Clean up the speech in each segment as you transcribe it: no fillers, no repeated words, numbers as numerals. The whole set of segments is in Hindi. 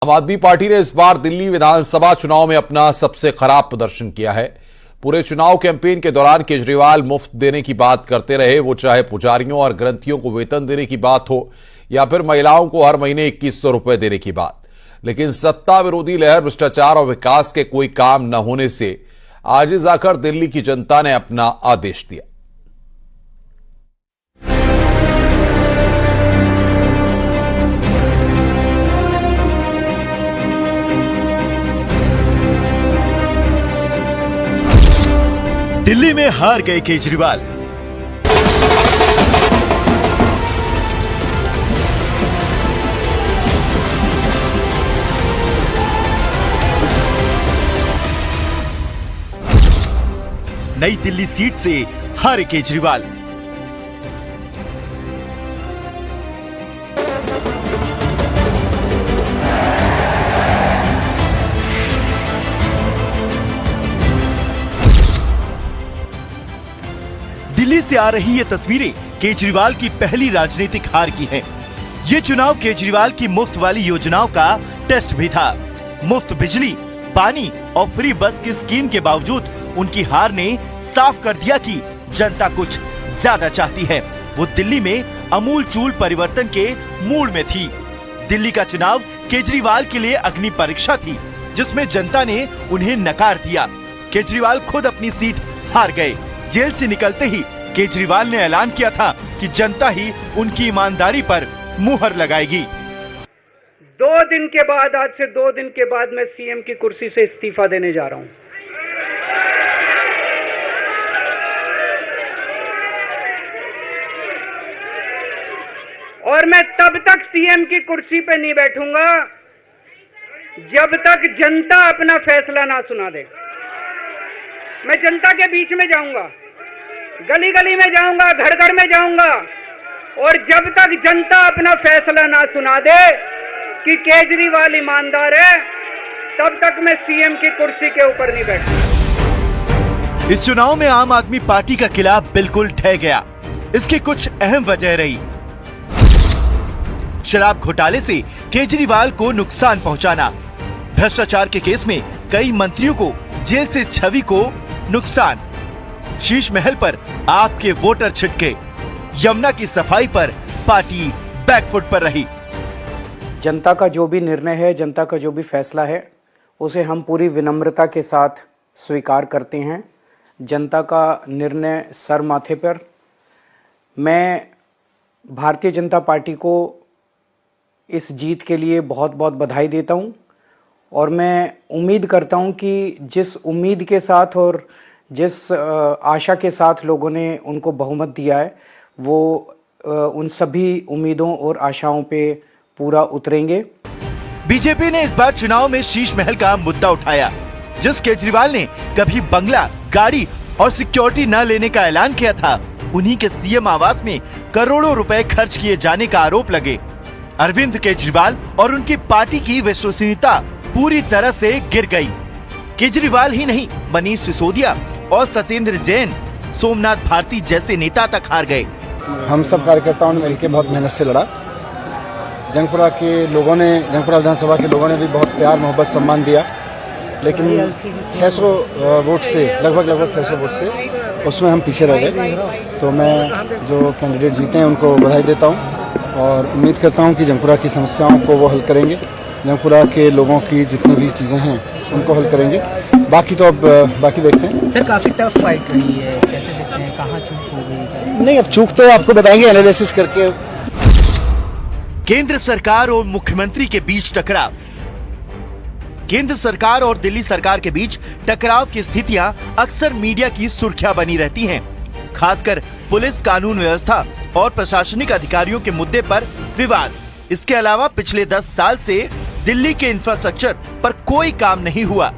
आम आदमी पार्टी ने इस बार दिल्ली विधानसभा चुनाव में अपना सबसे खराब प्रदर्शन किया है। पूरे चुनाव कैंपेन के दौरान केजरीवाल मुफ्त देने की बात करते रहे, वो चाहे पुजारियों और ग्रंथियों को वेतन देने की बात हो या फिर महिलाओं को हर महीने 2100 रुपए देने की बात। लेकिन सत्ता विरोधी लहर, भ्रष्टाचार और विकास के कोई काम न होने से आजिज आकर दिल्ली की जनता ने अपना आदेश दिया। दिल्ली में हार गए केजरीवाल। नई दिल्ली सीट से हारे केजरीवाल। दिल्ली से आ रही ये तस्वीरें केजरीवाल की पहली राजनीतिक हार की हैं। ये चुनाव केजरीवाल की मुफ्त वाली योजनाओं का टेस्ट भी था। मुफ्त बिजली, पानी और फ्री बस की स्कीम के बावजूद उनकी हार ने साफ कर दिया कि जनता कुछ ज्यादा चाहती है। वो दिल्ली में अमूलचूल परिवर्तन के मूड में थी। दिल्ली का चुनाव केजरीवाल के लिए अग्नि परीक्षा थी, जिसमें जनता ने उन्हें नकार दिया। केजरीवाल खुद अपनी सीट हार गए। जेल से निकलते ही केजरीवाल ने ऐलान किया था कि जनता ही उनकी ईमानदारी पर मुहर लगाएगी। 2 दिन के बाद, आज से 2 दिन के बाद मैं सीएम की कुर्सी से इस्तीफा देने जा रहा हूं। और मैं तब तक सीएम की कुर्सी पे नहीं बैठूंगा जब तक जनता अपना फैसला ना सुना दे। मैं जनता के बीच में जाऊंगा, गली गली में जाऊंगा, घर घर में जाऊंगा, और जब तक जनता अपना फैसला ना सुना दे कि केजरीवाल ईमानदार है, तब तक मैं सीएम की कुर्सी के ऊपर नहीं बैठूंगा। इस चुनाव में आम आदमी पार्टी का किला बिल्कुल ढह गया। इसकी कुछ अहम वजह रही। शराब घोटाले से केजरीवाल को नुकसान पहुंचाना, भ्रष्टाचार के केस में कई मंत्रियों को जेल से छवि को नुकसान, शीश महल पर आपके वोटर छिटके, यमुना की सफाई पर पार्टी बैकफुट पर रही। जनता का जो भी निर्णय है, जनता का जो भी फैसला है, उसे हम पूरी विनम्रता के साथ स्वीकार करते हैं। जनता का निर्णय सर माथे पर। मैं भारतीय जनता पार्टी को इस जीत के लिए बहुत बहुत बधाई देता हूं, और मैं उम्मीद करता हूं कि जिस उम्मीद के साथ और जिस आशा के साथ लोगों ने उनको बहुमत दिया है, वो उन सभी उम्मीदों और आशाओं पे पूरा उतरेंगे। बीजेपी ने इस बार चुनाव में शीश महल का मुद्दा उठाया। जिस केजरीवाल ने कभी बंगला, गाड़ी और सिक्योरिटी न लेने का ऐलान किया था, उन्हीं के सीएम आवास में करोड़ों रुपए खर्च किए जाने का आरोप लगे। अरविंद केजरीवाल और उनकी पार्टी की विश्वसनीयता पूरी तरह से गिर गई। केजरीवाल ही नहीं, मनीष सिसोदिया और सत्येंद्र जैन, सोमनाथ भारती जैसे नेता तक हार गए। हम सब कार्यकर्ताओं ने मिलकर बहुत मेहनत से लड़ा। जंगपुरा के लोगों ने, जंगपुरा विधानसभा के लोगों ने भी बहुत प्यार, मोहब्बत, सम्मान दिया। लेकिन 600 वोट से, लगभग 600 वोट से उसमें हम पीछे रह गए। तो मैं जो कैंडिडेट जीते हैं उनको बधाई देता हूँ और उम्मीद करता हूं कि जंगपुरा की समस्याओं को वो हल करेंगे। जंगपुरा के लोगों की जितनी भी चीजें हैं उनको हल करेंगे। बाकी तो अब बाकी देखते हैं। सर, काफी टफ फाइट रही है, कैसे देखते हैं, कहाँ चूक हो गई? नहीं, अब चूक तो आपको बताएंगे एनालिसिस करके। केंद्र सरकार और मुख्यमंत्री के बीच टकराव। केंद्र सरकार और दिल्ली सरकार के बीच टकराव की स्थितियां अक्सर मीडिया की सुर्खियां बनी रहती हैं। खासकर पुलिस, कानून व्यवस्था और प्रशासनिक अधिकारियों के मुद्दे पर विवाद। इसके अलावा पिछले 10 साल से दिल्ली के इंफ्रास्ट्रक्चर पर कोई काम नहीं हुआ।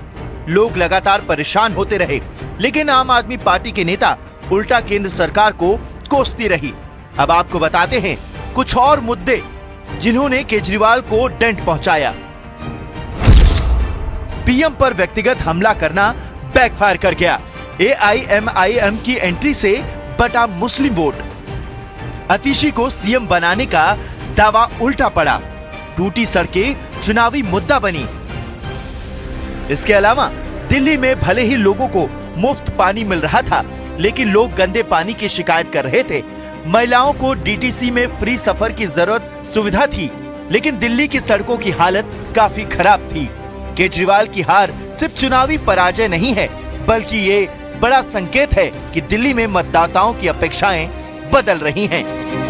लोग लगातार परेशान होते रहे, लेकिन आम आदमी पार्टी के नेता उल्टा केंद्र सरकार को कोसती रही। अब आपको बताते हैं कुछ और मुद्दे जिन्होंने केजरीवाल को डेंट पहुंचाया। पीएम पर व्यक्तिगत हमला करना बैकफायर कर गया। AIMIM की एंट्री से बटा मुस्लिम वोट। अतिशी को सीएम बनाने का दावा उल्टा पड़ा। टूटी सड़कें चुनावी मुद्दा बनी। इसके अलावा दिल्ली में भले ही लोगों को मुफ्त पानी मिल रहा था, लेकिन लोग गंदे पानी की शिकायत कर रहे थे। महिलाओं को डीटीसी में फ्री सफर की जरूरत सुविधा थी, लेकिन दिल्ली की सड़कों की हालत काफी खराब थी। केजरीवाल की हार सिर्फ चुनावी पराजय नहीं है, बल्कि ये बड़ा संकेत है कि दिल्ली में मतदाताओं की अपेक्षाएं बदल रही हैं।